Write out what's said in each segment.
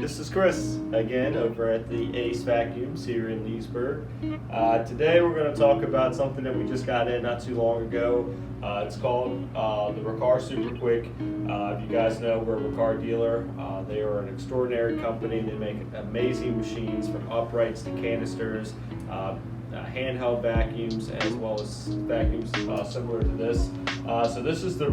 This is Chris again over at the AceVacuums here in Leesburg. Today we're going to talk about something that we just got in not too long ago. It's called the Riccar SupraQuik. If you guys know, we're a Riccar dealer. They are an extraordinary company. They make amazing machines from uprights to canisters, handheld vacuums, as well as vacuums similar to this. So this is the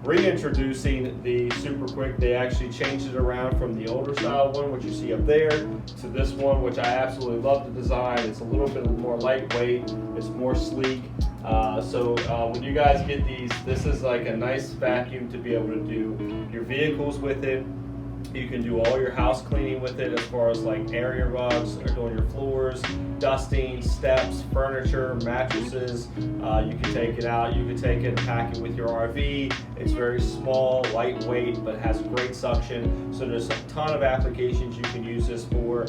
reintroducing the SupraQuik. They actually changed it around from the older style one, which you see up there, to this one, which I absolutely love the design. It's a little bit more lightweight, it's more sleek. When you guys get these, this is like a nice vacuum to be able to do your vehicles with it. You can do all your house cleaning with it, as far as like area rugs or doing your floors, dusting, steps, furniture, mattresses. You can take it out, you can take it and pack it with your RV. It's very small, lightweight, but has great suction. So there's a ton of applications you can use this for.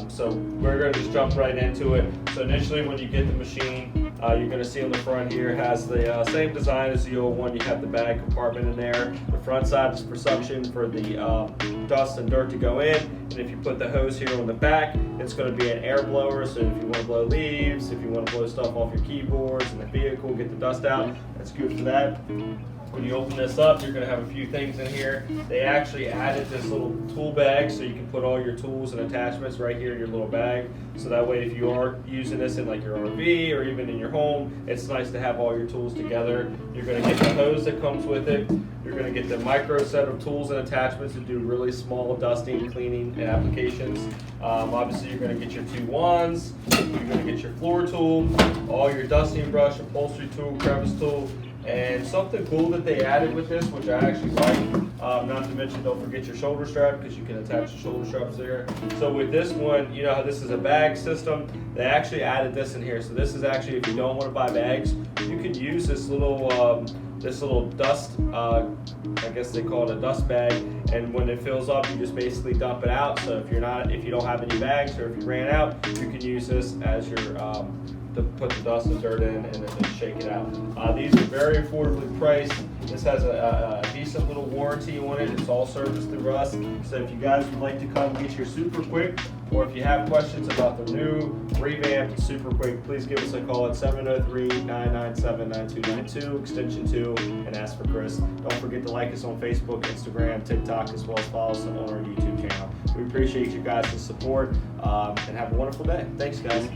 So we're going to just jump right into it. So initially when you get the machine, you're going to see on the front here, it has the same design as the old one. You have the bag compartment in there. The front side is for suction for the dust and dirt to go in. And if you put the hose here on the back, it's going to be an air blower. So if you want to blow leaves, if you want to blow stuff off your keyboards and the vehicle, get the dust out, that's good for that. When you open this up, you're going to have a few things in here. They actually added this little tool bag so you can put all your tools and attachments right here in your little bag. So that way, if you are using this in like your RV or even in your home, it's nice to have all your tools together. You're going to get the hose that comes with it. You're going to get the micro set of tools and attachments to do really small dusting, cleaning, and applications. Obviously, you're going to get your two wands. You're going to get your floor tool, all your dusting brush, upholstery tool, crevice tool. And something cool that they added with this, which I actually like, not to mention don't forget your shoulder strap, because you can attach the shoulder straps there. So with this one, you know how this is a bag system, they actually added this in here. So this is actually, if you don't want to buy bags, you can use this little dust, I guess they call it a dust bag, and when it fills up, you just basically dump it out. So if you don't have any bags, or if you ran out, you can use this as your to put the dust and dirt in, and then just shake it out. These are very affordably priced. This has a decent little warranty on it. It's all serviced through us. So if you guys would like to come get your SupraQuik, or if you have questions about the new revamped SupraQuik, please give us a call at 703-997-9292, extension 2, and ask for Chris. Don't forget to like us on Facebook, Instagram, TikTok, as well as follow us on our YouTube channel. We appreciate you guys' support, and have a wonderful day. Thanks, guys.